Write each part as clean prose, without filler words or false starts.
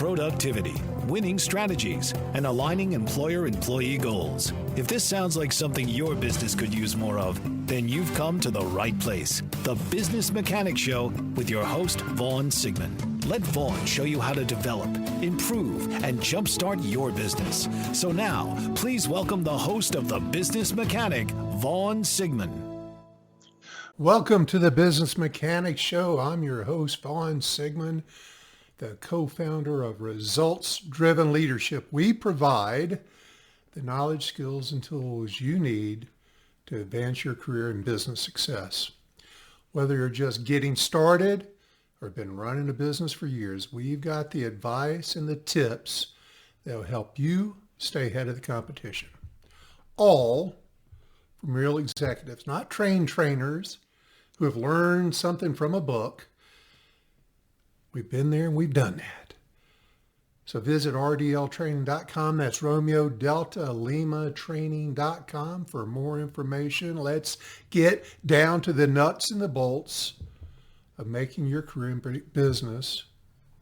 productivity, winning strategies, and aligning employer-employee goals. If this sounds like something your business could use more of, then you've come to the right place. The Business Mechanic Show with your host, Vaughn Sigmund. Let Vaughn show you how to develop, improve, and jumpstart your business. So now, please welcome the host of The Business Mechanic, Vaughn Sigmund. Welcome to the Business Mechanic Show. I'm your host, Vaughn Sigmund, the co-founder of Results-Driven Leadership. We provide the knowledge, skills, and tools you need to advance your career and business success. Whether you're just getting started or been running a business for years, we've got the advice and the tips that will help you stay ahead of the competition. All from real executives, not trained trainers who have learned something from a book. We've been there and we've done that. So visit rdltraining.com. That's Romeo Delta Lima Training.com for more information. Let's get down to the nuts and the bolts of making your career and business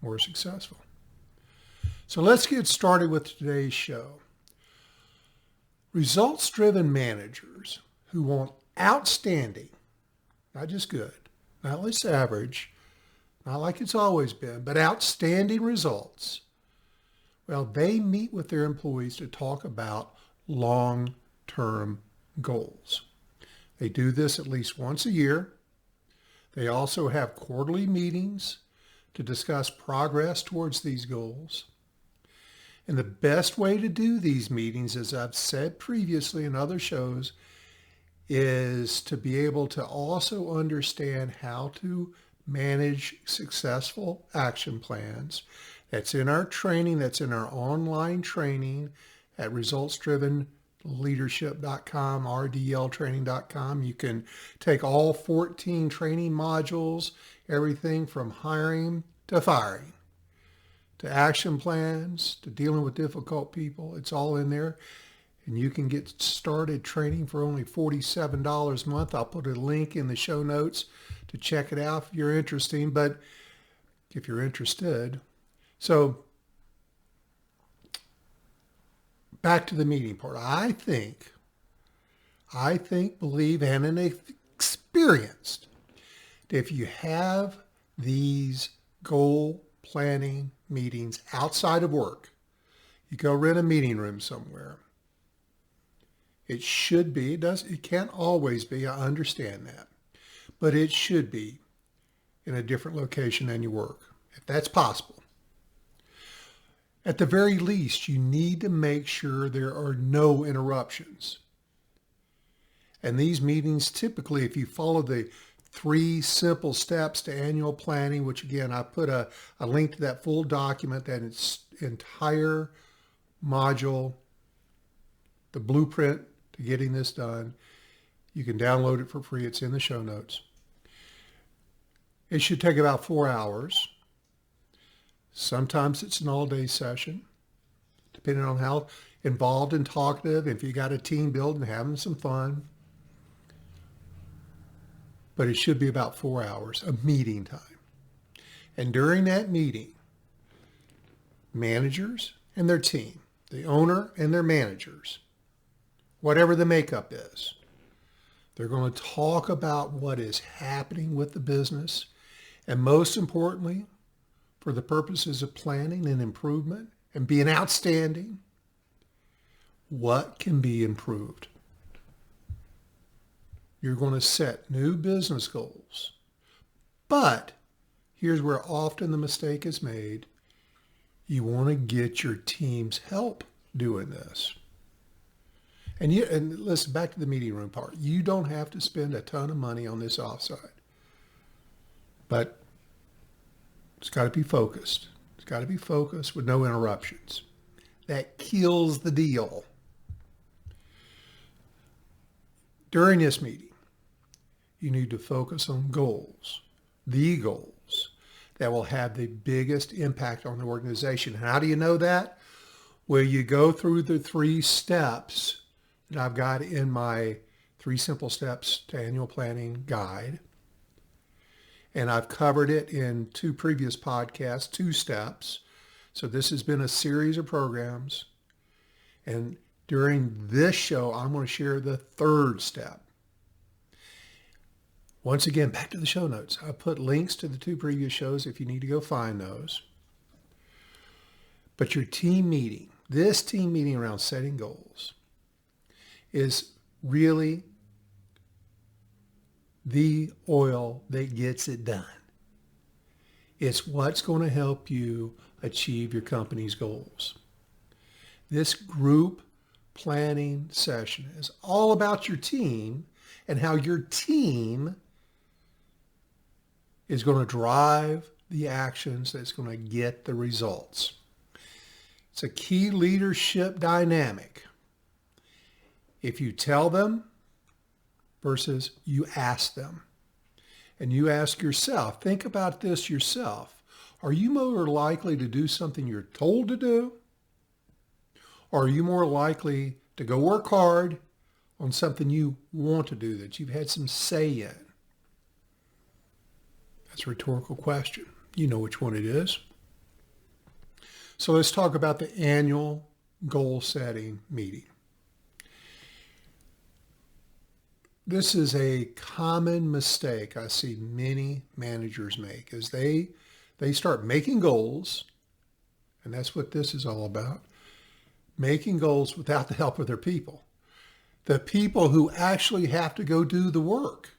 more successful. So let's get started with today's show. Results-driven managers who want outstanding, not just good, not less average, not like it's always been, but outstanding results. Well, they meet with their employees to talk about long-term goals. They do this at least once a year. They also have quarterly meetings to discuss progress towards these goals. And the best way to do these meetings, as I've said previously in other shows, is to be able to also understand how to manage successful action plans. That's in our training, that's in our online training at resultsdrivenleadership.com, rdltraining.com. You can take all 14 training modules, everything from hiring to firing, to action plans, to dealing with difficult people. It's all in there. And you can get started training for only $47 a month. I'll put a link in the show notes to check it out if you're interested. But if you're interested, so back to the meeting part. I think, believe, and am experienced that if you have these goal planning meetings outside of work, you go rent a meeting room somewhere. It should be, it can't always be, I understand that, but it should be in a different location than you work, if that's possible. At the very least, you need to make sure there are no interruptions. And these meetings, typically, if you follow the 3 simple steps to annual planning, which again, I put a link to that full document, that entire module, the blueprint to getting this done. You can download it for free. It's in the show notes. It should take about 4 hours. Sometimes it's an all-day session, depending on how involved and talkative, if you got a team building, having some fun. But it should be about 4 hours of meeting time. And during that meeting, managers and their team, the owner and their managers, whatever the makeup is, they're going to talk about what is happening with the business. And most importantly, for the purposes of planning and improvement and being outstanding, what can be improved? You're going to set new business goals. But here's where often the mistake is made. You want to get your team's help doing this. And listen, back to the meeting room part. You don't have to spend a ton of money on this offsite. But it's got to be focused. It's got to be focused with no interruptions. That kills the deal. During this meeting, you need to focus on goals, the goals that will have the biggest impact on the organization. How do you know that? Well, you go through the 3 steps that I've got in my 3 Simple Steps to Annual Planning guide. And I've covered it in 2 previous podcasts, 2 steps. So this has been a series of programs. And during this show, I'm going to share the third step. Once again, back to the show notes. I put links to the 2 previous shows if you need to go find those. But your team meeting, this team meeting around setting goals, is really the oil that gets it done. It's what's going to help you achieve your company's goals. This group planning session is all about your team and how your team is going to drive the actions that's going to get the results. It's a key leadership dynamic. If you tell them versus you ask them. And you ask yourself, think about this yourself. Are you more likely to do something you're told to do? Or are you more likely to go work hard on something you want to do that you've had some say in? That's a rhetorical question. You know which one it is. So let's talk about the annual goal setting meeting. This is a common mistake I see many managers make is they start making goals, and that's what this is all about, making goals without the help of their people. The people who actually have to go do the work.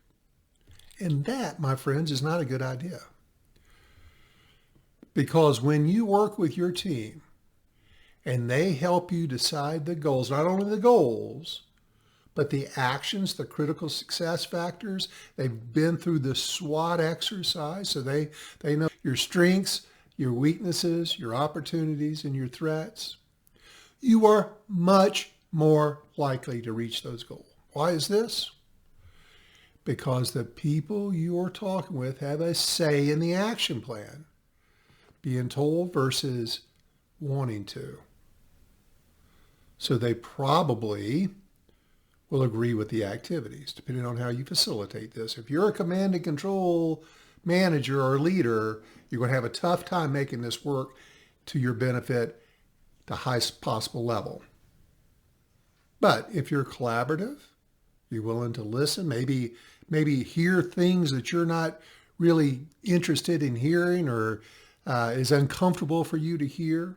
And that, my friends, is not a good idea. Because when you work with your team and they help you decide the goals, not only the goals, but the actions, the critical success factors, they've been through the SWOT exercise, so they know your strengths, your weaknesses, your opportunities, and your threats. You are much more likely to reach those goals. Why is this? Because the people you are talking with have a say in the action plan, being told versus wanting to. So they probably will agree with the activities, depending on how you facilitate this. If you're a command and control manager or leader, you're going to have a tough time making this work to your benefit, the highest possible level. But if you're collaborative, you're willing to listen, maybe hear things that you're not really interested in hearing or is uncomfortable for you to hear,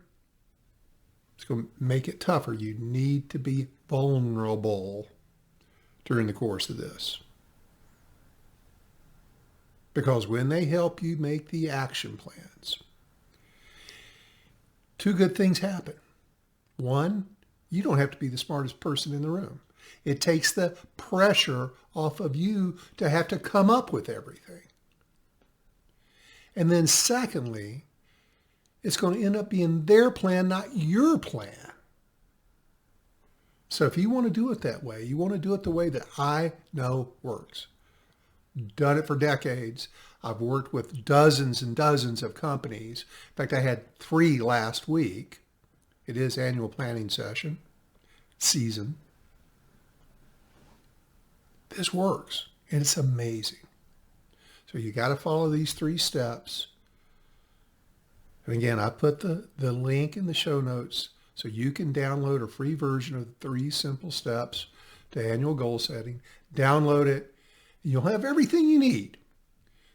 it's going to make it tougher. You need to be vulnerable during the course of this. Because when they help you make the action plans, 2 good things happen. 1, you don't have to be the smartest person in the room. It takes the pressure off of you to have to come up with everything. And then secondly, it's going to end up being their plan, not your plan. So if you want to do it that way, you want to do it the way that I know works. Done it for decades. I've worked with dozens and dozens of companies. In fact, I had 3 last week. It is annual planning season. This works, and it's amazing. So you got to follow these 3 steps. And again, I put the link in the show notes so you can download a free version of the 3 simple steps to annual goal setting. Download it. You'll have everything you need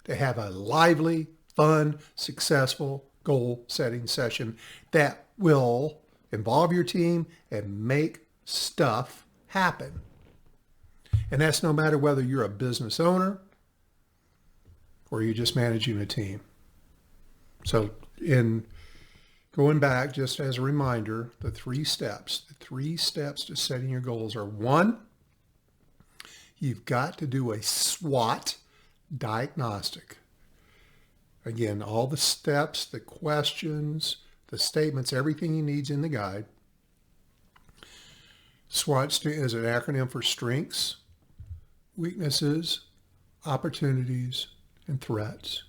to have a lively, fun, successful goal setting session that will involve your team and make stuff happen. And that's no matter whether you're a business owner or you're just managing a team. So in going back, just as a reminder, the 3 steps to setting your goals are: 1, you've got to do a SWOT diagnostic. Again, all the steps, the questions, the statements, everything you need is in the guide. SWOT is an acronym for strengths, weaknesses, opportunities, and threats.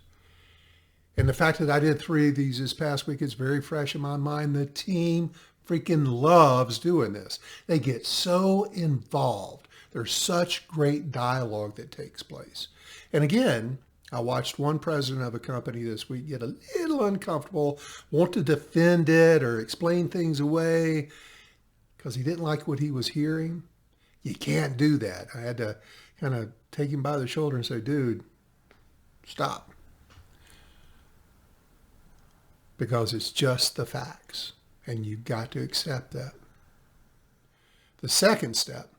And the fact that I did 3 of these this past week is very fresh in my mind. The team freaking loves doing this. They get so involved. There's such great dialogue that takes place. And again, I watched one president of a company this week get a little uncomfortable, want to defend it or explain things away because he didn't like what he was hearing. You can't do that. I had to kind of take him by the shoulder and say, dude, stop. Because it's just the facts, and you've got to accept that. The second step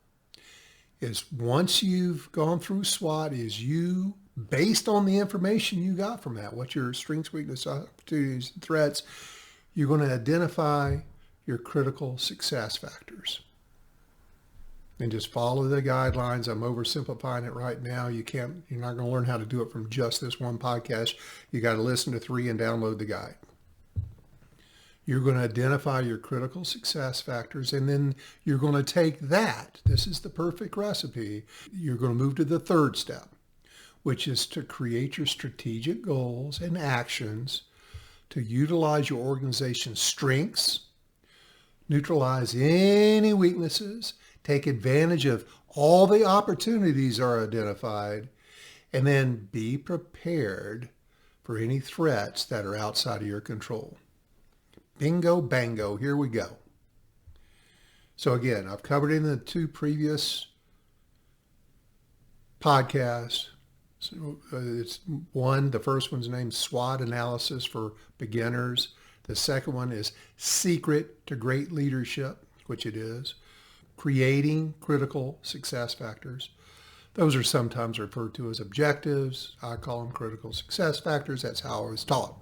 is once you've gone through SWOT is you, based on the information you got from that, what your strengths, weaknesses, opportunities, and threats, you're going to identify your critical success factors. And just follow the guidelines. I'm oversimplifying it right now. You're not going to learn how to do it from just this one podcast. You got to listen to 3 and download the guide. You're going to identify your critical success factors, and then you're going to take that. This is the perfect recipe. You're going to move to the third step, which is to create your strategic goals and actions to utilize your organization's strengths, neutralize any weaknesses, take advantage of all the opportunities are identified, and then be prepared for any threats that are outside of your control. Bingo, bango, here we go. So again, I've covered in the 2 previous podcasts. So it's one, the first one's named SWOT Analysis for Beginners. The second one is Secret to Great Leadership, which it is, Creating Critical Success Factors. Those are sometimes referred to as objectives. I call them critical success factors. That's how I was taught.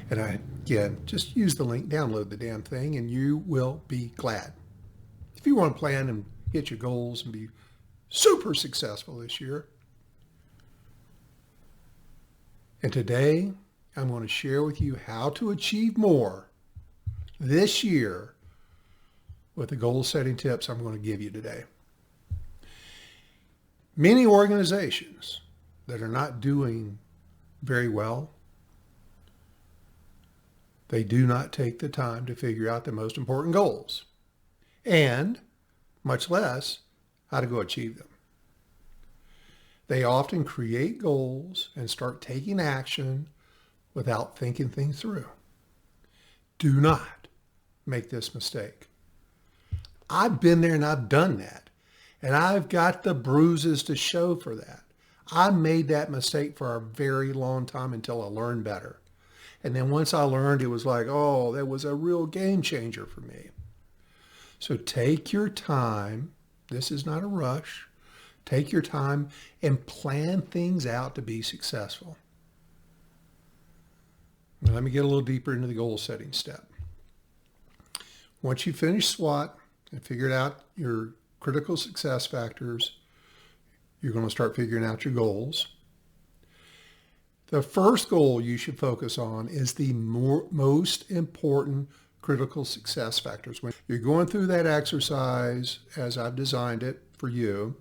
And again, just use the link, download the damn thing, and you will be glad. If you want to plan and hit your goals and be super successful this year. And today, I'm going to share with you how to achieve more this year with the goal setting tips I'm going to give you today. Many organizations that are not doing very well, they do not take the time to figure out the most important goals, and much less how to go achieve them. They often create goals and start taking action without thinking things through. Do not make this mistake. I've been there and I've done that, and I've got the bruises to show for that. I made that mistake for a very long time until I learned better. And then once I learned, it was like, oh, that was a real game changer for me. So take your time. This is not a rush. Take your time and plan things out to be successful. Now, let me get a little deeper into the goal setting step. Once you finish SWOT and figured out your critical success factors, you're going to start figuring out your goals. The first goal you should focus on is the most important critical success factors. When you're going through that exercise, as I've designed it for you,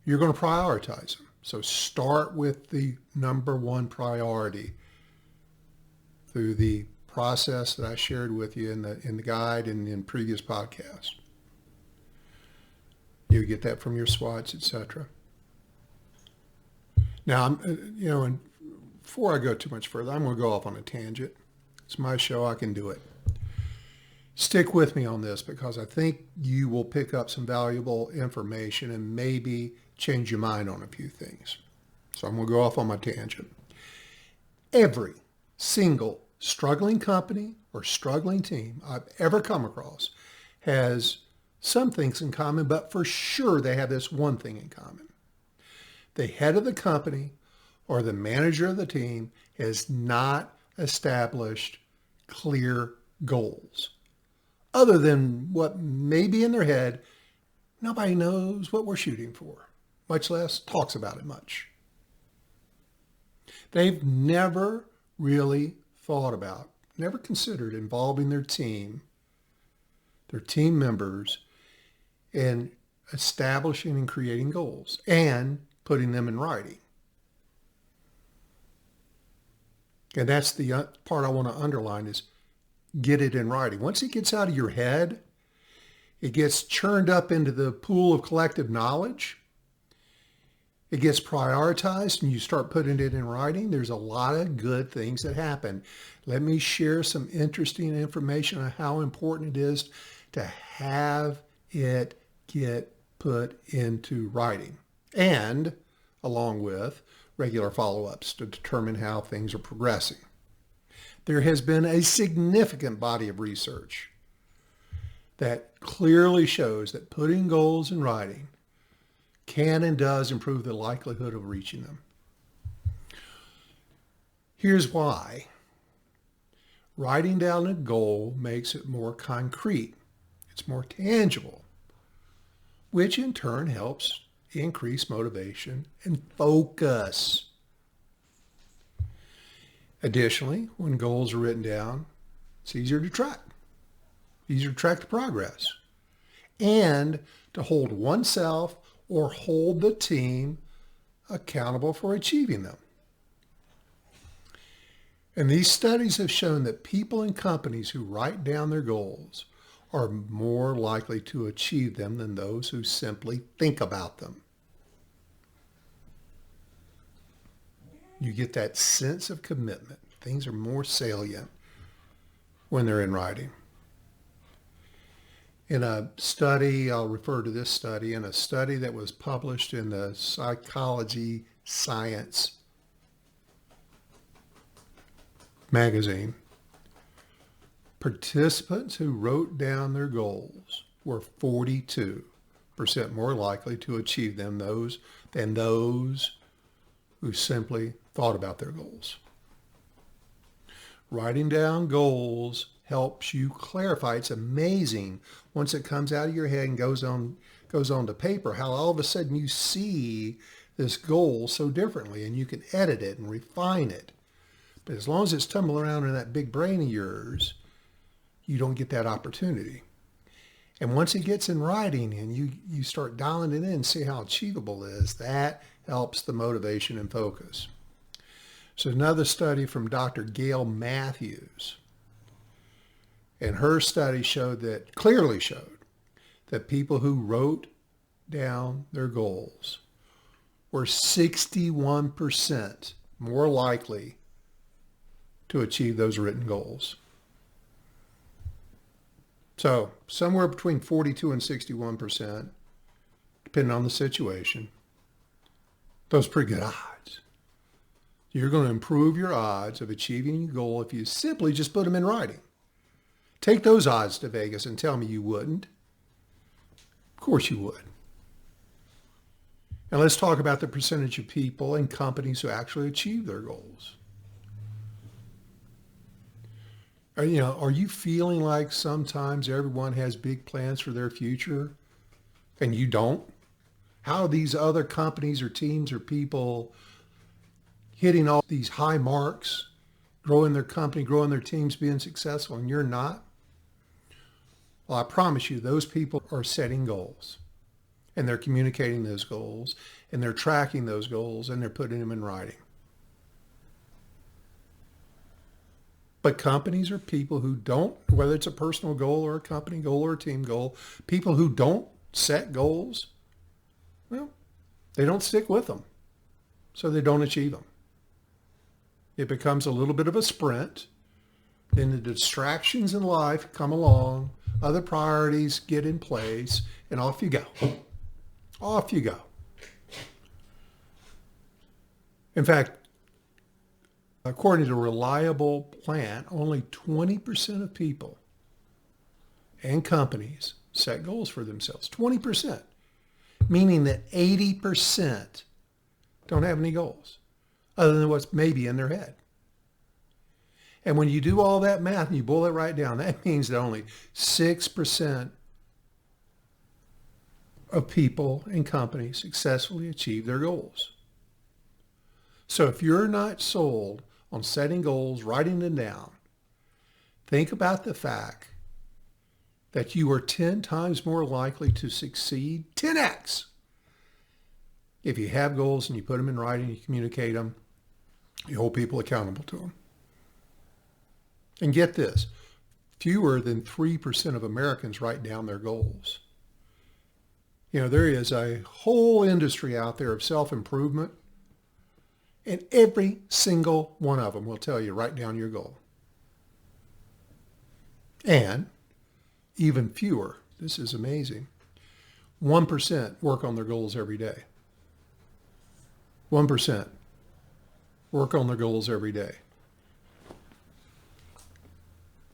you're going to prioritize them. So start with the number one priority through the process that I shared with you in the guide and in previous podcasts. You get that from your SWOTs, etc. Now, and before I go too much further, I'm going to go off on a tangent. It's my show. I can do it. Stick with me on this because I think you will pick up some valuable information and maybe change your mind on a few things. So I'm going to go off on my tangent. Every single struggling company or struggling team I've ever come across has some things in common, but for sure they have this one thing in common. The head of the company or the manager of the team has not established clear goals. Other than what may be in their head, nobody knows what we're shooting for, much less talks about it much. They've never really thought about, never considered involving their team members in establishing and creating goals and putting them in writing. And that's the part I want to underline is get it in writing. Once it gets out of your head, it gets churned up into the pool of collective knowledge. it gets prioritized and you start putting it in writing, there's a lot of good things that happen. Let me share some interesting information on how important it is to have it get put into writing, and along with regular follow-ups to determine how things are progressing. There has been a significant body of research that clearly shows that putting goals in writing can and does improve the likelihood of reaching them. Here's why. Writing down a goal makes it more concrete. It's more tangible, which in turn helps increase motivation and focus. Additionally, when goals are written down, it's easier to track the progress, and to hold oneself or hold the team accountable for achieving them. And these studies have shown that people and companies who write down their goals are more likely to achieve them than those who simply think about them. You get that sense of commitment. Things are more salient when they're in writing. In a study, I'll refer to this study, in a study that was published in the Psychology Science magazine, participants who wrote down their goals were 42% more likely to achieve them than those who simply thought about their goals. Writing down goals helps you clarify. It's amazing once it comes out of your head and goes on to paper, how all of a sudden you see this goal so differently, and you can edit it and refine it. But as long as it's tumbling around in that big brain of yours, you don't get that opportunity. And once it gets in writing and you start dialing it in and see how achievable it is, that helps the motivation and focus. So another study from Dr. Gail Matthews, and her study clearly showed that people who wrote down their goals were 61% more likely to achieve those written goals. So somewhere between 42 and 61%, depending on the situation. Those are pretty good odds. You're going to improve your odds of achieving your goal if you simply just put them in writing. Take those odds to Vegas and tell me you wouldn't. Of course you would. Now let's talk about the percentage of people and companies who actually achieve their goals. Are you feeling like sometimes everyone has big plans for their future and you don't? How are these other companies or teams or people hitting all these high marks, growing their company, growing their teams, being successful, and you're not? Well, I promise you, those people are setting goals, and they're communicating those goals, and they're tracking those goals, and they're putting them in writing. But companies or people who don't, whether it's a personal goal or a company goal or a team goal, people who don't set goals, well, they don't stick with them, so they don't achieve them. It becomes a little bit of a sprint. Then the distractions in life come along, other priorities get in place, and off you go. Off you go. In fact, according to Reliable Plant, only 20% of people and companies set goals for themselves. 20%, meaning that 80% don't have any goals other than what's maybe in their head. And when you do all that math and you boil it right down, that means that only 6% of people and companies successfully achieve their goals. So if you're not sold on setting goals, writing them down, think about the fact that you are 10 times more likely to succeed, 10x, if you have goals and you put them in writing, you communicate them, you hold people accountable to them. And get this, fewer than 3% of Americans write down their goals. There is a whole industry out there of self-improvement, and every single one of them will tell you, write down your goal. And even fewer, this is amazing, 1% work on their goals every day. 1% work on their goals every day.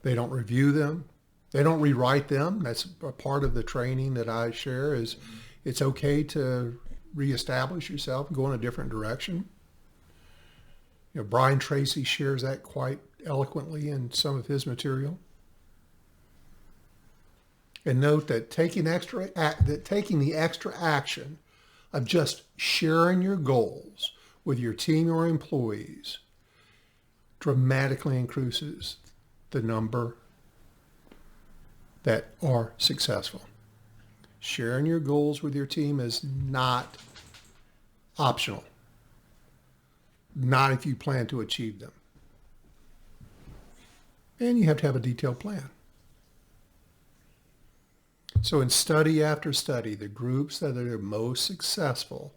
They don't review them. They don't rewrite them. That's a part of the training that I share is it's okay to reestablish yourself and go in a different direction. Brian Tracy shares that quite eloquently in some of his material. And note that taking the extra action of just sharing your goals with your team or employees dramatically increases the number that are successful. Sharing your goals with your team is not optional. Not if you plan to achieve them. And you have to have a detailed plan. So in study after study, the groups that are most successful,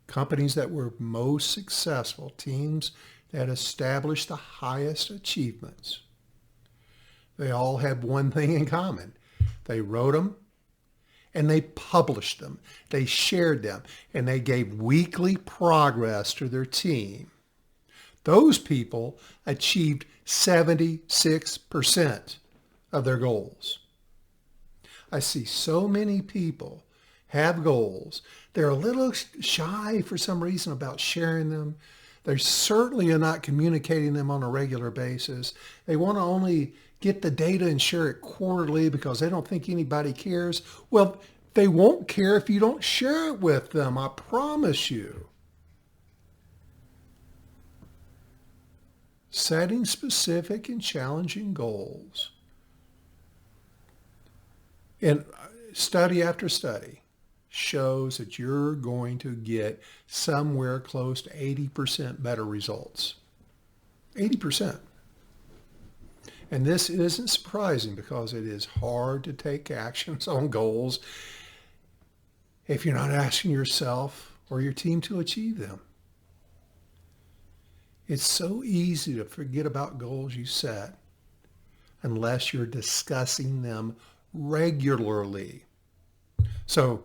companies that were most successful, teams that established the highest achievements, they all have one thing in common. They wrote them and they published them. They shared them and they gave weekly progress to their team. Those people achieved 76% of their goals. I see so many people have goals. They're a little shy for some reason about sharing them. They certainly are not communicating them on a regular basis. They want to only get the data and share it quarterly because they don't think anybody cares. Well, they won't care if you don't share it with them, I promise you. Setting specific and challenging goals. And study after study shows that you're going to get somewhere close to 80% better results. 80%. And this isn't surprising because it is hard to take actions on goals if you're not asking yourself or your team to achieve them. It's so easy to forget about goals you set unless you're discussing them regularly. So,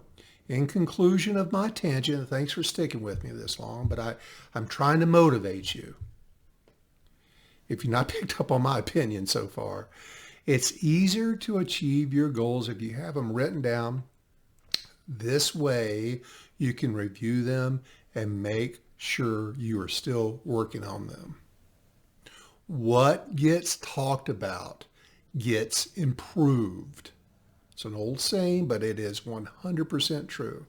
in conclusion of my tangent, thanks for sticking with me this long, but I'm trying to motivate you. If you've not picked up on my opinion so far, it's easier to achieve your goals if you have them written down. This way, you can review them and make sure you are still working on them. What gets talked about gets improved. It's an old saying, but it is 100% true.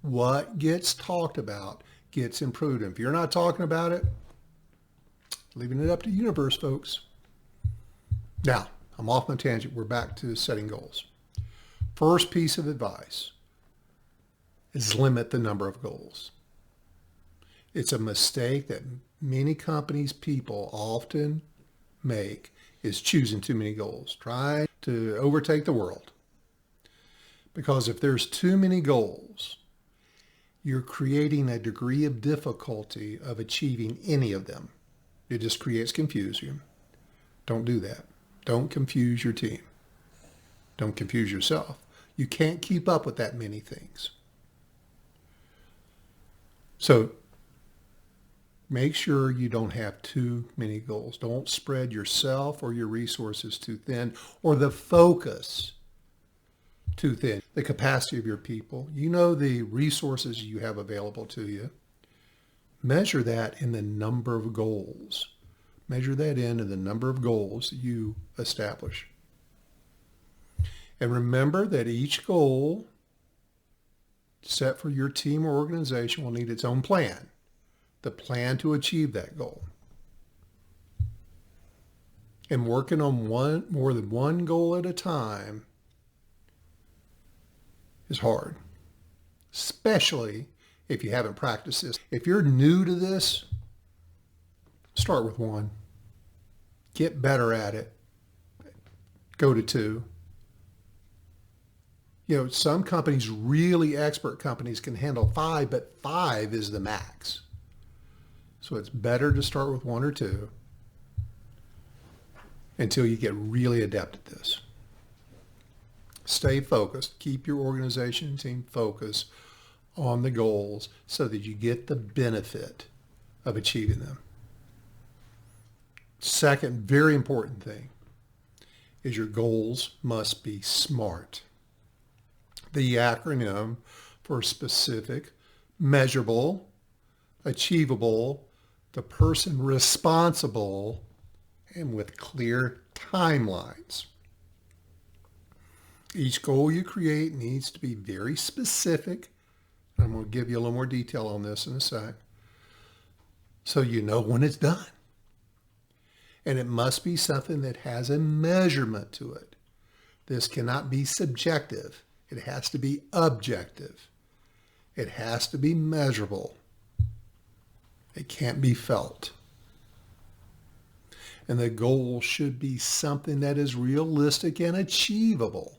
What gets talked about gets improved. And if you're not talking about it, leaving it up to the universe, folks. Now, I'm off my tangent. We're back to setting goals. First piece of advice is limit the number of goals. It's a mistake that many companies, people often make is choosing too many goals, trying to overtake the world. Because if there's too many goals, you're creating a degree of difficulty of achieving any of them. It just creates confusion. Don't do that. Don't confuse your team. Don't confuse yourself. You can't keep up with that many things. So make sure you don't have too many goals. Don't spread yourself or your resources too thin or the focus too thin. The capacity of your people. You know the resources you have available to you. Measure that in the number of goals. Measure that in the number of goals you establish. And remember that each goal set for your team or organization will need its own plan. The plan to achieve that goal. And working on more than one goal at a time is hard, especially if you haven't practiced this. If you're new to this, start with one. Get better at it. Go to two. Some companies, really expert companies, can handle 5, but 5 is the max. So it's better to start with 1 or 2 until you get really adept at this. Stay focused. Keep your organization and team focused on the goals so that you get the benefit of achieving them. Second, very important thing is your goals must be SMART. The acronym for specific, measurable, achievable, the person responsible, and with clear timelines. Each goal you create needs to be very specific. I'm going to give you a little more detail on this in a sec, so you know when it's done. And it must be something that has a measurement to it. This cannot be subjective. It has to be objective. It has to be measurable. It can't be felt. And the goal should be something that is realistic and achievable.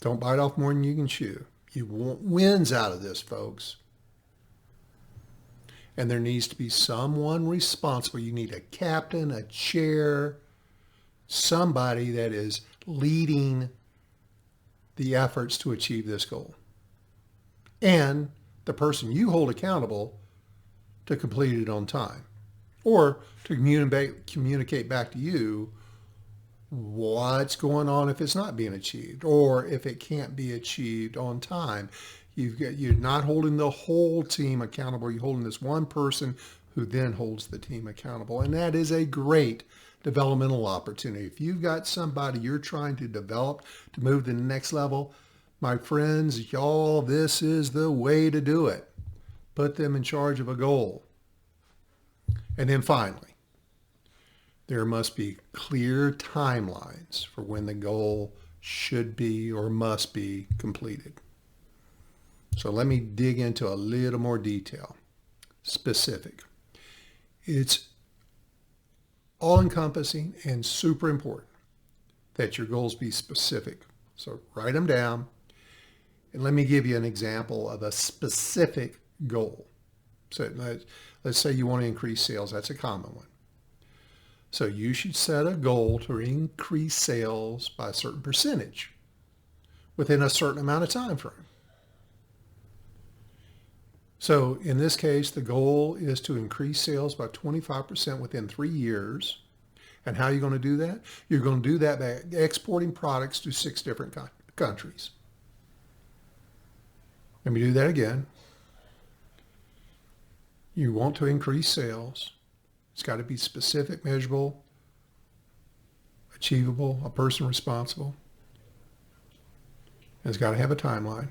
Don't bite off more than you can chew. You want wins out of this, folks. And there needs to be someone responsible. You need a captain, a chair, somebody that is leading the efforts to achieve this goal. And the person you hold accountable to complete it on time, or to communicate back to you what's going on if it's not being achieved, or if it can't be achieved on time. You're not holding the whole team accountable. You're holding this one person who then holds the team accountable. And that is a great developmental opportunity. If you've got somebody you're trying to develop to move to the next level, my friends, y'all, this is the way to do it. Put them in charge of a goal. And then finally, there must be clear timelines for when the goal should be or must be completed. So let me dig into a little more detail. Specific. It's all-encompassing and super important that your goals be specific. So write them down. And let me give you an example of a specific goal. So let's say you want to increase sales. That's a common one. So you should set a goal to increase sales by a certain percentage within a certain amount of time frame. So in this case, the goal is to increase sales by 25% within 3 years. And how are you going to do that? You're going to do that by exporting products to 6 different countries. Let me do that again. You want to increase sales. It's got to be specific, measurable, achievable, a person responsible. And it's got to have a timeline.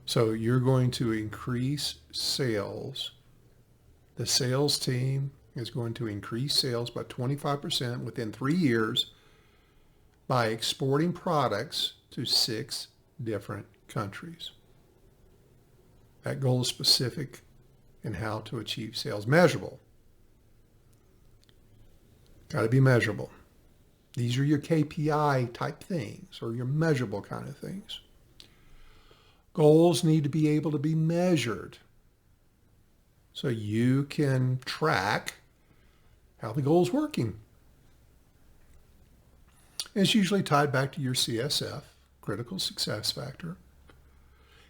So you're going to increase sales. The sales team is going to increase sales by 25% within 3 years by exporting products to 6 different countries. That goal is specific in how to achieve sales. Measurable. Got to be measurable. These are your KPI type things or your measurable kind of things. Goals need to be able to be measured so you can track how the goal is working. It's usually tied back to your CSF, critical success factor.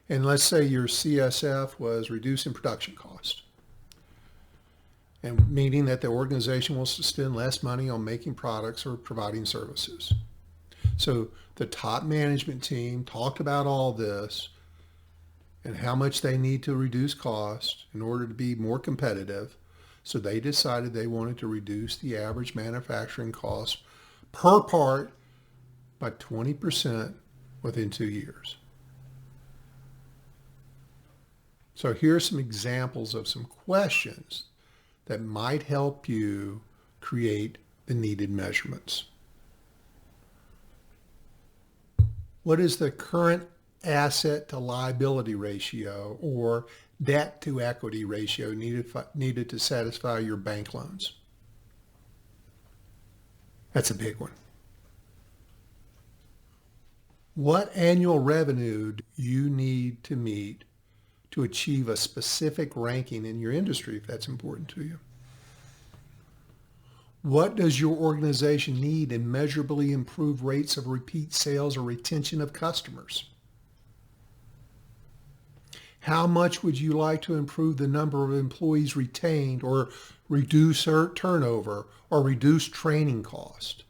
And let's say your CSF was reducing production cost, and meaning that the organization wants to spend less money on making products or providing services. So the top management team talked about all this and how much they need to reduce cost in order to be more competitive. So they decided they wanted to reduce the average manufacturing cost per part by 20% within 2 years. So here are some examples of some questions that might help you create the needed measurements. What is the current asset to liability ratio or debt to equity ratio needed to satisfy your bank loans? That's a big one. What annual revenue do you need to meet to achieve a specific ranking in your industry if that's important to you? What does your organization need in measurably improved rates of repeat sales or retention of customers? How much would you like to improve the number of employees retained or reduce turnover or reduce training cost?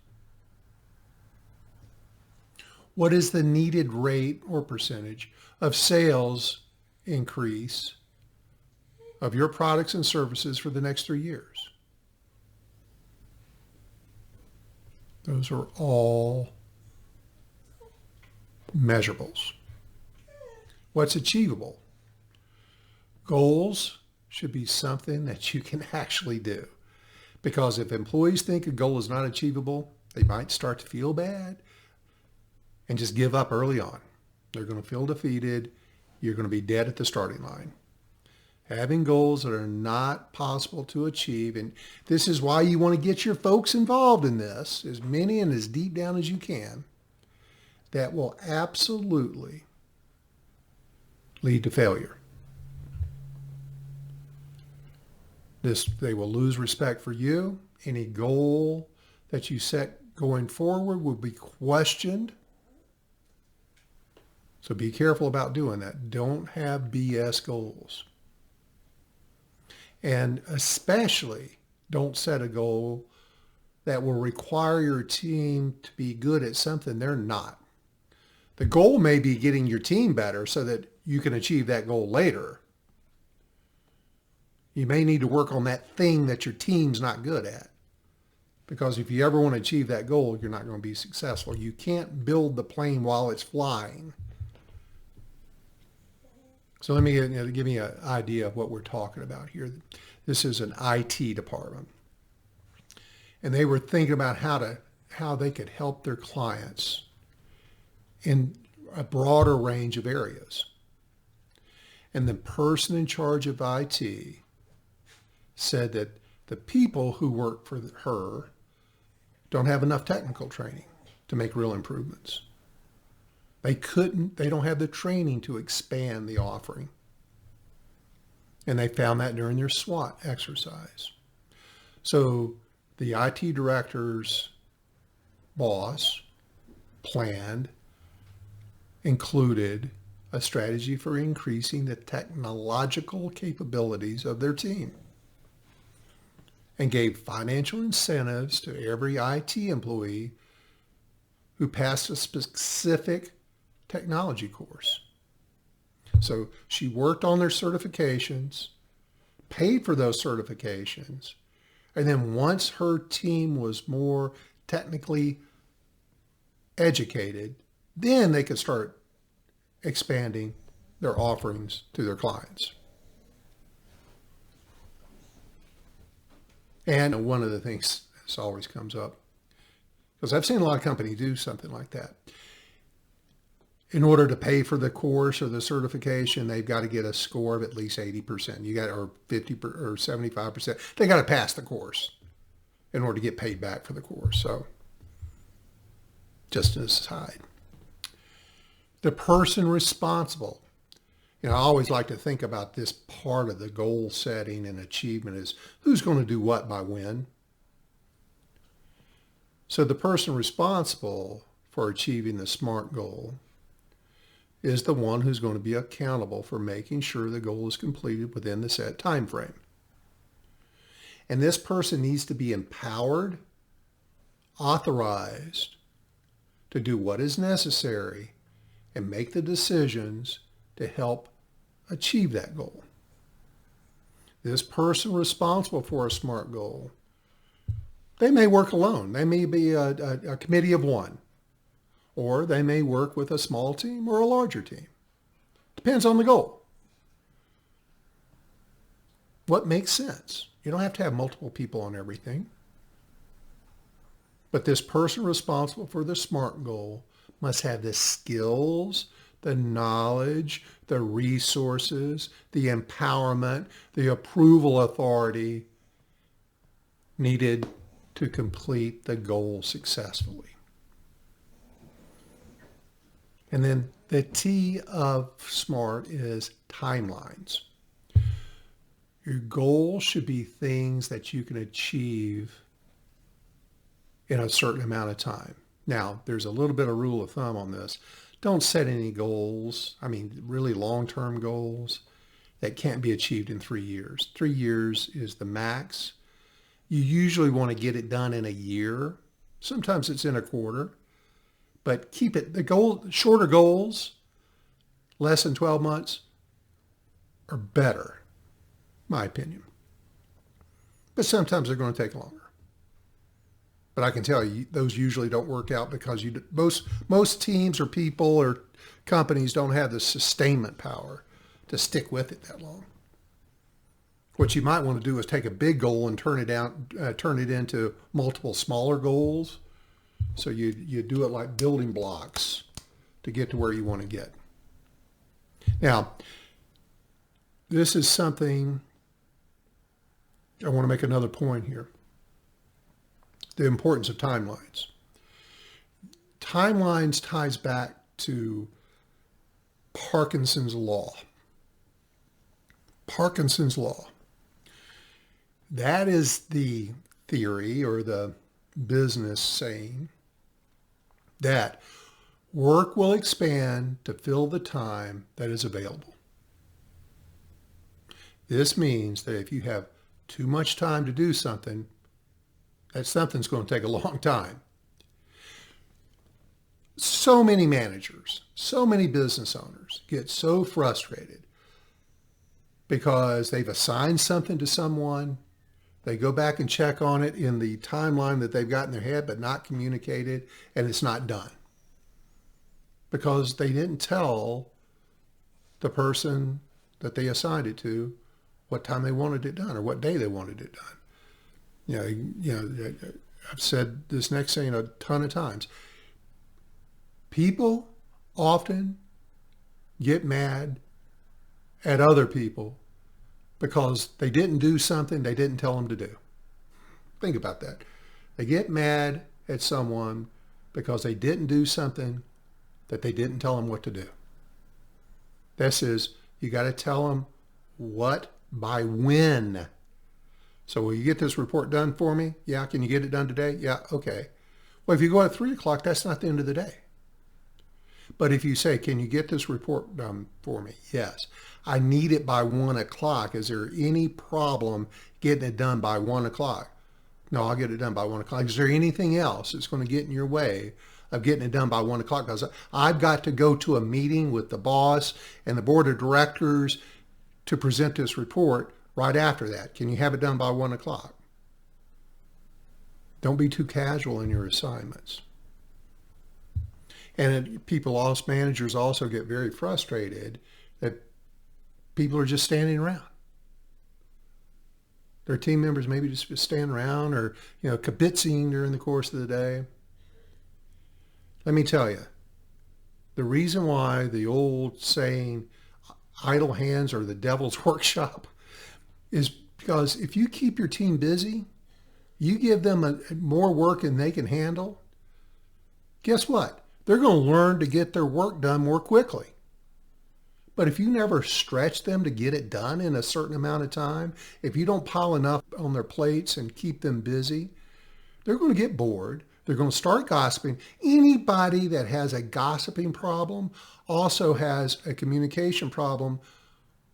What is the needed rate or percentage of sales increase of your products and services for the next 3 years? Those are all measurables. What's achievable? Goals should be something that you can actually do. Because if employees think a goal is not achievable, they might start to feel bad and just give up early on. They're going to feel defeated. You're going to be dead at the starting line. Having goals that are not possible to achieve, and this is why you want to get your folks involved in this, as many and as deep down as you can, that will absolutely lead to failure. They will lose respect for you. Any goal that you set going forward will be questioned. So be careful about doing that. Don't have BS goals. And especially don't set a goal that will require your team to be good at something they're not. The goal may be getting your team better so that you can achieve that goal later. You may need to work on that thing that your team's not good at. Because if you ever want to achieve that goal, you're not going to be successful. You can't build the plane while it's flying. So let me give me an idea of what we're talking about here. This is an IT department. And they were thinking about how they could help their clients in a broader range of areas. And the person in charge of IT said that the people who work for her don't have enough technical training to make real improvements. They don't have the training to expand the offering. And they found that during their SWOT exercise. So the IT director's boss included a strategy for increasing the technological capabilities of their team and gave financial incentives to every IT employee who passed a specific technology course. So she worked on their certifications, paid for those certifications, and then once her team was more technically educated, then they could start expanding their offerings to their clients. And one of the things that always comes up, because I've seen a lot of companies do something like that. In order to pay for the course or the certification, they've got to get a score of at least 80%. Or 50 or 75%. They got to pass the course in order to get paid back for the course. So just an aside. The person responsible. I always like to think about this part of the goal setting and achievement is who's going to do what by when. So the person responsible for achieving the SMART goal is the one who's going to be accountable for making sure the goal is completed within the set time frame. And this person needs to be empowered, authorized to do what is necessary and make the decisions to help achieve that goal. This person responsible for a SMART goal, they may work alone. They may be a committee of one, or they may work with a small team or a larger team. Depends on the goal. What makes sense? You don't have to have multiple people on everything. But this person responsible for the SMART goal must have the skills, the knowledge, the resources, the empowerment, the approval authority needed to complete the goal successfully. And then the T of SMART is timelines. Your goals should be things that you can achieve in a certain amount of time. Now, there's a little bit of rule of thumb on this. Don't set any goals, really long-term goals that can't be achieved in 3 years. 3 years is the max. You usually want to get it done in a year. Sometimes it's in a quarter, but keep it, shorter goals, less than 12 months, are better, my opinion. But sometimes they're going to take longer. But I can tell you, those usually don't work out because most teams or people or companies don't have the sustainment power to stick with it that long. What you might want to do is take a big goal and turn it into multiple smaller goals. So you do it like building blocks to get to where you want to get. Now, this is something I want to make another point here. The importance of timelines. Timelines ties back to Parkinson's law. Parkinson's law. That is the theory or the business saying that work will expand to fill the time that is available. This means that if you have too much time to do something, that something's going to take a long time. So many managers, so many business owners get so frustrated because they've assigned something to someone. They go back and check on it in the timeline that they've got in their head, but not communicated, and it's not done. Because they didn't tell the person that they assigned it to what time they wanted it done or what day they wanted it done. I've said this next thing a ton of times. People often get mad at other people because they didn't do something they didn't tell them to do. Think about that. They get mad at someone because they didn't do something that they didn't tell them what to do. This is, you got to tell them what by when. So will you get this report done for me? Yeah. Can you get it done today? Yeah. Okay. Well, if you go at 3 o'clock, that's not the end of the day. But if you say, can you get this report done for me? Yes. I need it by 1 o'clock. Is there any problem getting it done by 1 o'clock? No, I'll get it done by 1 o'clock. Is there anything else that's going to get in your way of getting it done by 1 o'clock? Because I've got to go to a meeting with the boss and the board of directors to present this report right after that. Can you have it done by 1 o'clock? Don't be too casual in your assignments. And managers also get very frustrated that people are just standing around. Their team members maybe just stand around or, kibitzing during the course of the day. Let me tell you, the reason why the old saying, idle hands are the devil's workshop, is because if you keep your team busy, you give them more work than they can handle, guess what? They're going to learn to get their work done more quickly. But if you never stretch them to get it done in a certain amount of time, if you don't pile enough on their plates and keep them busy, they're going to get bored. They're going to start gossiping. Anybody that has a gossiping problem also has a communication problem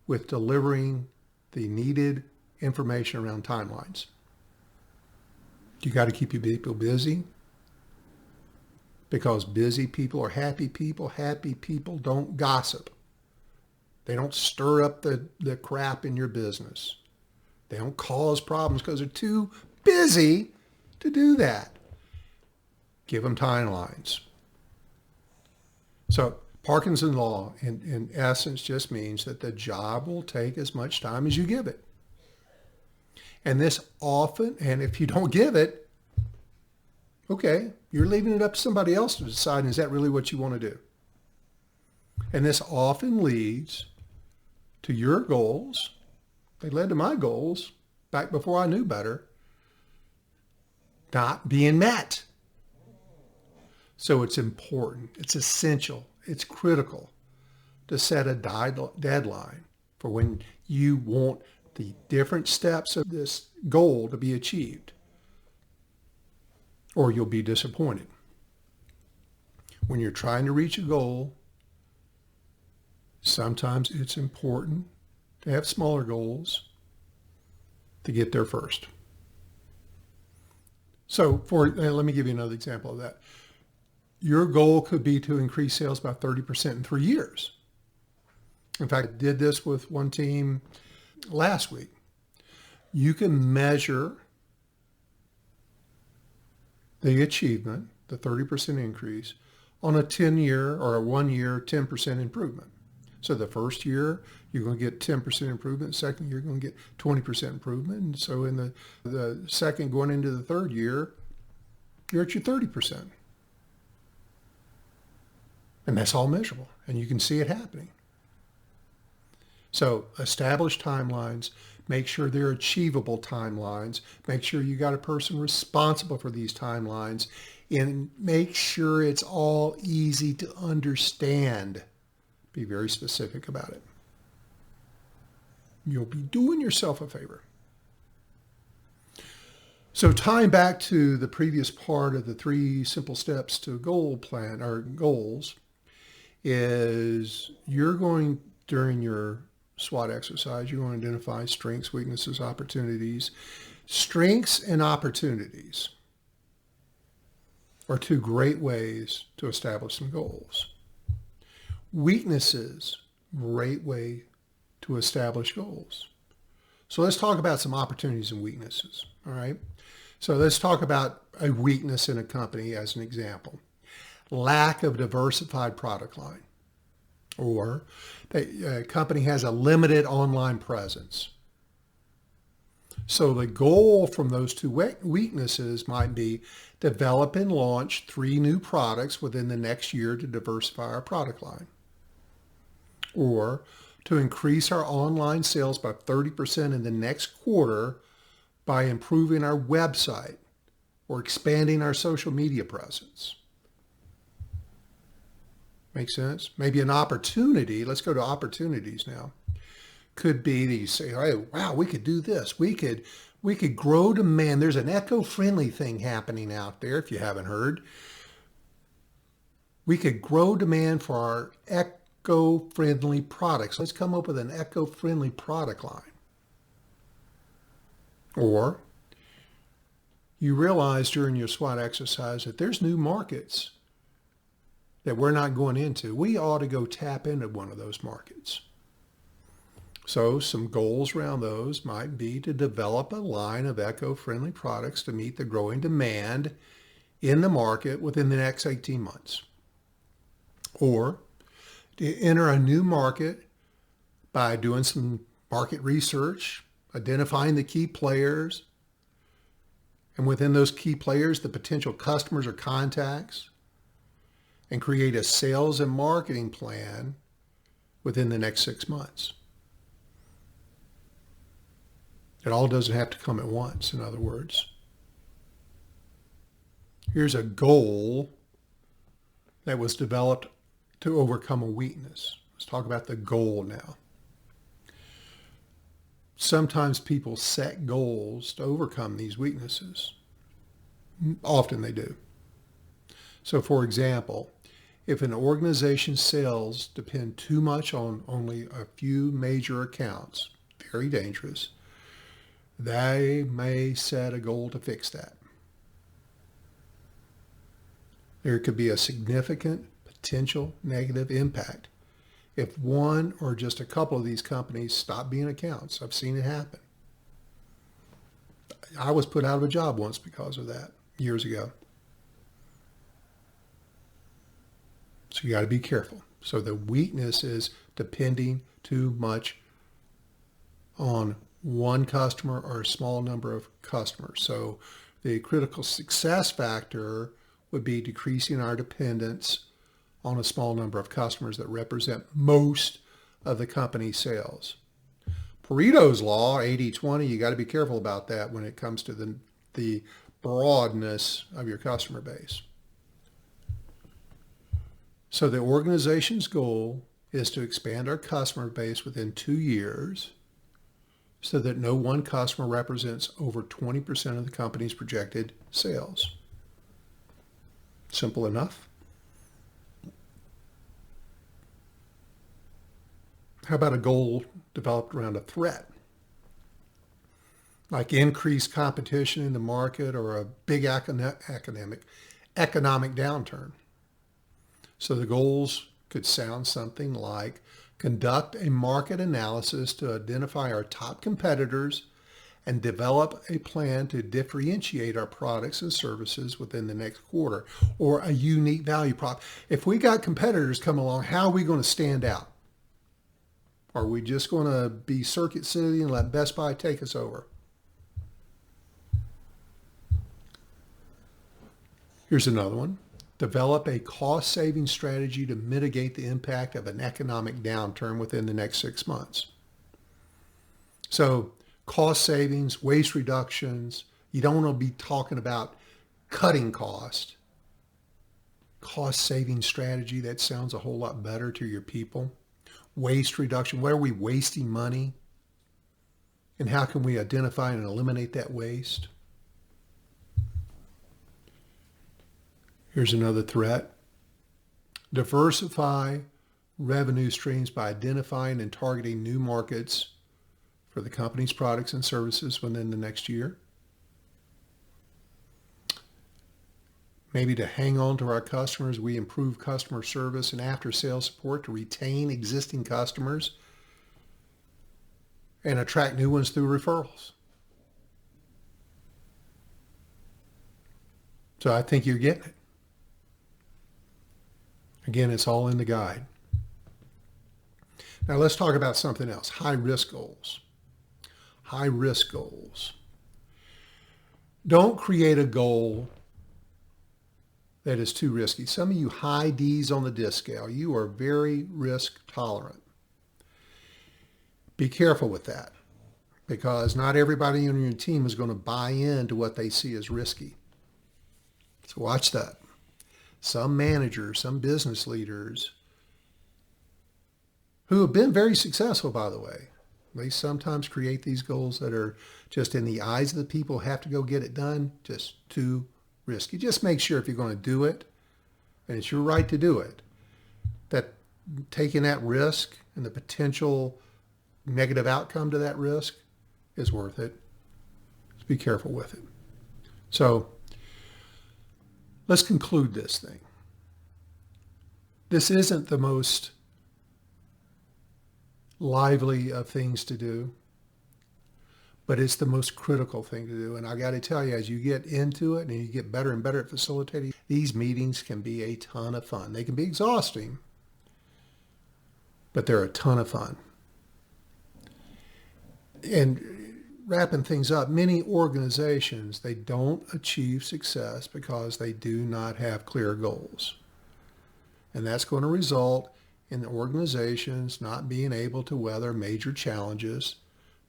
with delivering the needed information around timelines. You got to keep your people busy because busy people are happy people. Happy people don't gossip. They don't stir up the crap in your business. They don't cause problems because they're too busy to do that. Give them timelines. So Parkinson's law, in essence, just means that the job will take as much time as you give it. And this often, and if you don't give it, okay, you're leaving it up to somebody else to decide, is that really what you want to do? And this often leads to your goals. They led to my goals back before I knew better, not being met. So it's important. It's essential. it's critical to set a deadline for when you want the different steps of this goal to be achieved, or you'll be disappointed. When you're trying to reach a goal, sometimes it's important to have smaller goals to get there first. So let me give you another example of that. Your goal could be to increase sales by 30% in 3 years. In fact, I did this with one team last week. You can measure the achievement, the 30% increase, on a 10-year or a 1-year 10% improvement. So the first year, you're going to get 10% improvement. Second year, you're going to get 20% improvement. And so in the second, going into the third year, you're at your 30%. And that's all measurable, and you can see it happening. So establish timelines, make sure they're achievable timelines, make sure you got a person responsible for these timelines, and make sure it's all easy to understand. Be very specific about it. You'll be doing yourself a favor. So tying back to the previous part of the 3 simple steps to a goal plan or goals is you're going, during your SWOT exercise, you're going to identify strengths, weaknesses, opportunities. Strengths and opportunities are 2 great ways to establish some goals. Weaknesses, great way to establish goals. So let's talk about some opportunities and weaknesses, all right? So let's talk about a weakness in a company as an example. Lack of diversified product line, or a company has a limited online presence. So the goal from those 2 weaknesses might be develop and launch 3 new products within the next year to diversify our product line, or to increase our online sales by 30% in the next quarter by improving our website or expanding our social media presence. Make sense? Maybe an opportunity, let's go to opportunities now, could be that you say, hey, wow, we could do this. We could grow demand. There's an eco-friendly thing happening out there, if you haven't heard. We could grow demand for our eco-friendly products. Let's come up with an eco-friendly product line. Or you realize during your SWOT exercise that there's new markets that we're not going into. We ought to go tap into one of those markets. So some goals around those might be to develop a line of eco-friendly products to meet the growing demand in the market within the next 18 months. Or to enter a new market by doing some market research, identifying the key players, and within those key players, the potential customers or contacts, and create a sales and marketing plan within the next 6 months. It all doesn't have to come at once, in other words. Here's a goal that was developed to overcome a weakness. Let's talk about the goal now. Sometimes people set goals to overcome these weaknesses. Often they do. So for example, if an organization's sales depend too much on only a few major accounts, very dangerous, they may set a goal to fix that. There could be a significant potential negative impact if one or just a couple of these companies stop being accounts. I've seen it happen. I was put out of a job once because of that years ago. So you got to be careful. So the weakness is depending too much on one customer or a small number of customers. So the critical success factor would be decreasing our dependence on a small number of customers that represent most of the company's sales. Pareto's law, 80-20, you got to be careful about that when it comes to the broadness of your customer base. So the organization's goal is to expand our customer base within 2 years so that no one customer represents over 20% of the company's projected sales. Simple enough. How about a goal developed around a threat? Like increased competition in the market or a big economic downturn. So the goals could sound something like conduct a market analysis to identify our top competitors and develop a plan to differentiate our products and services within the next quarter, or a unique value prop. If we got competitors come along, how are we going to stand out? Are we just going to be Circuit City and let Best Buy take us over? Here's another one. Develop a cost-saving strategy to mitigate the impact of an economic downturn within the next 6 months. So cost savings, waste reductions, you don't want to be talking about cutting cost. Cost-saving strategy, that sounds a whole lot better to your people. Waste reduction, where are we wasting money? And how can we identify and eliminate that waste? Here's another threat. Diversify revenue streams by identifying and targeting new markets for the company's products and services within the next year. Maybe to hang on to our customers, we improve customer service and after-sales support to retain existing customers and attract new ones through referrals. So I think you're getting it. Again, it's all in the guide. Now let's talk about something else, high-risk goals. High-risk goals. Don't create a goal that is too risky. Some of you high D's on the DISC scale, you are very risk tolerant. Be careful with that, because not everybody on your team is going to buy into what they see as risky. So watch that. Some managers, some business leaders who have been very successful, by the way, they sometimes create these goals that are just in the eyes of the people who have to go get it done, just too risky. Just make sure if you're going to do it, and it's your right to do it, that taking that risk and the potential negative outcome to that risk is worth it. Just be careful with it. So let's conclude this thing. This isn't the most lively of things to do, but it's the most critical thing to do. And I got to tell you, as you get into it and you get better and better at facilitating, these meetings can be a ton of fun. They can be exhausting, but they're a ton of fun. And wrapping things up, many organizations, they don't achieve success because they do not have clear goals. And that's going to result in organizations not being able to weather major challenges,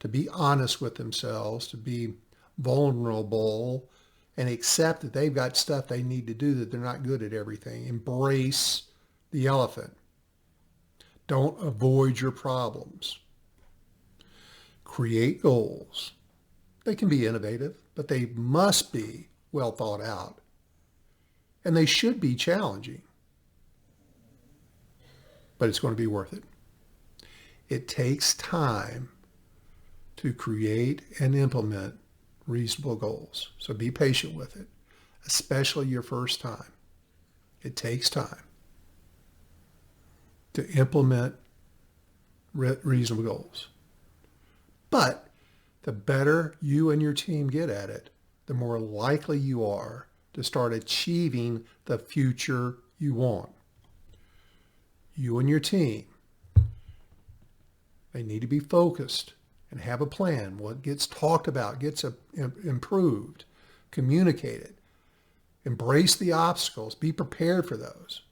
to be honest with themselves, to be vulnerable, and accept that they've got stuff they need to do, that they're not good at everything. Embrace the elephant. Don't avoid your problems. Create goals. They can be innovative, but they must be well thought out. And they should be challenging. But it's going to be worth it. It takes time to create and implement reasonable goals. So be patient with it, especially your first time. It takes time to implement reasonable goals. But the better you and your team get at it, the more likely you are to start achieving the future you want. You and your team, they need to be focused and have a plan. What gets talked about gets improved, communicated. Embrace the obstacles. Be prepared for those.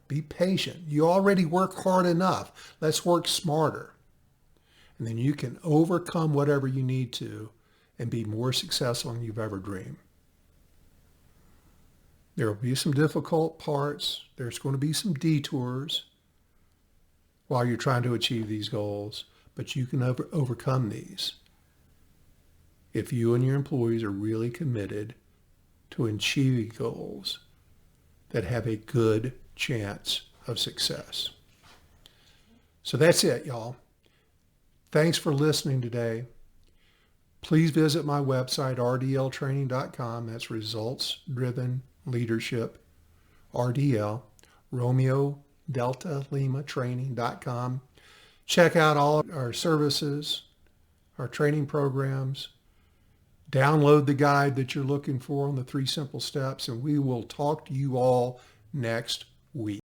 Be patient. You already work hard enough. Let's work smarter. And then you can overcome whatever you need to and be more successful than you've ever dreamed. There will be some difficult parts. There's going to be some detours while you're trying to achieve these goals, but you can overcome these if you and your employees are really committed to achieving goals that have a good chance of success. So that's it, y'all. Thanks for listening today. Please visit my website, rdltraining.com. That's Results Driven Leadership, RDL, Romeo Delta Lima Training.com. Check out all of our services, our training programs. Download the guide that you're looking for on the 3 simple steps, and we will talk to you all next week.